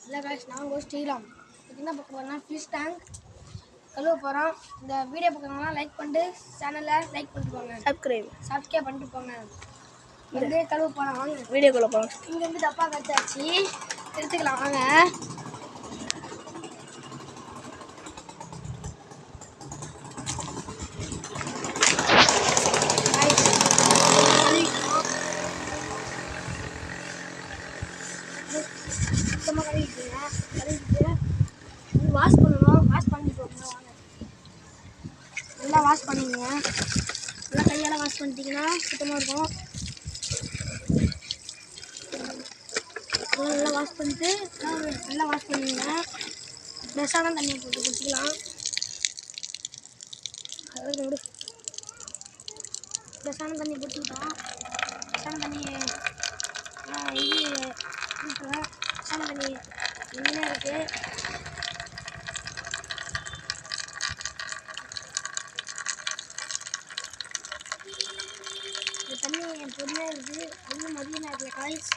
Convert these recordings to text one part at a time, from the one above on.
இல்லை காய்ஸ், நாங்கள் ஸ்ரீராம் என்ன பார்க்க போகிறோம்னா ஃபிஷ் டேங்க் கழுவ போகிறோம். இந்த வீடியோ பார்க்குறவங்களாம் லைக் பண்ணிட்டு சேனலை லைக் பண்ணிட்டு போங்க, சப்ஸ்கிரைப் பண்ணிட்டு போங்க. வந்து கழுவ போகலாம் வாங்க, வீடியோக்குள்ளே போகலாம். இங்கேருந்து டப்பா கட்டாச்சு, எடுத்துக்கலாம் வாங்க. சுத்தமாக கழுவிட்டுங்க, கழுவிட்டு வாஷ் பண்ணணும். வாஷ் பண்ணிட்டு போங்க வாங்க. நல்லா வாஷ் பண்ணிங்க, நல்லா கையால் வாஷ் பண்ணிட்டீங்கன்னா சுத்தமாக இருக்கும். நல்லா வாஷ் பண்ணிட்டு நல்லா வாஷ் பண்ணிங்க. ஃப்ரெஷ்ஷான தண்ணியை போட்டு குடிச்சிக்கலாம். அதாவது ஃப்ரெஷ்ஷான தண்ணி குடிச்சிக்கிட்டோம். ஃப்ரெஷ்ஷான தண்ணி இது ஊற்றுவேன். ஃப்ரெஷ்ஷான தண்ணி என்ன இருக்குது. இந்த தண்ணி பொறுமையாக இருக்குது. அதுவும் மதிய நேரத்தில் காய்ஸ்,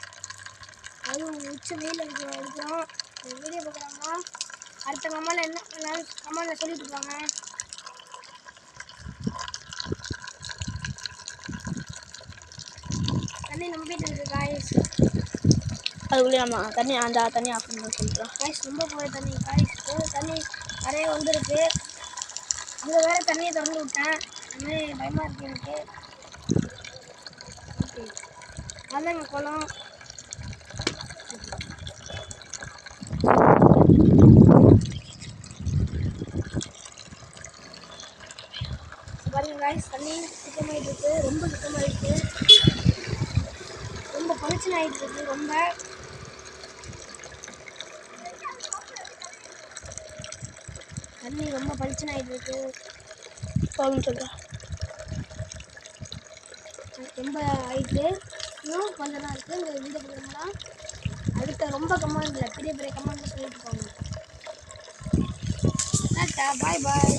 அதுவும் உச்ச வெயில் எடுக்கிறோம். இந்த வீடியோ பார்க்குறாங்கன்னா அடுத்த கம்மாவில் என்ன கம்மாவில் சொல்லிட்டு இருப்பாங்க. தண்ணி நம்ம வீட்டில் இருக்குது காய்ஸ். அதுக்குள்ளே நம்ம தண்ணி அந்த தண்ணி ஆஃப் பண்ண சொல்லிட்டோம் காய்ஸ். ரொம்ப போகிற தண்ணி காய்ஸ், தண்ணி நிறைய வந்துருக்கு. இதில் வேறு தண்ணியை திறந்து விட்டேன். அதுமாதிரி பயமாக இருக்குது எனக்கு. ஓகே, அதான் எங்கள் குளம். பாருங்க காய்ஸ், தண்ணி சுத்தமாகிட்டு இருக்குது. ரொம்ப சுத்தமாகிட்டு, ரொம்ப பளிச்சுன்னு ஆகிட்டு இருக்குது. ரொம்ப தண்ணி ரொம்ப பளிச்சுன்னு ஆகிட்டு இருக்குது. சொல்கிறேன் ரொம்ப ஆகிட்டு. இன்னும் கொஞ்சம் தான் இருக்குது. இந்த வீடியோ பார்க்குறோம்னா அடுத்த ரொம்ப கம்மாண்ட் இல்லை, பெரிய பெரிய கம்மாண்ட் சொல்லிட்டு போங்க. பாய் பாய்.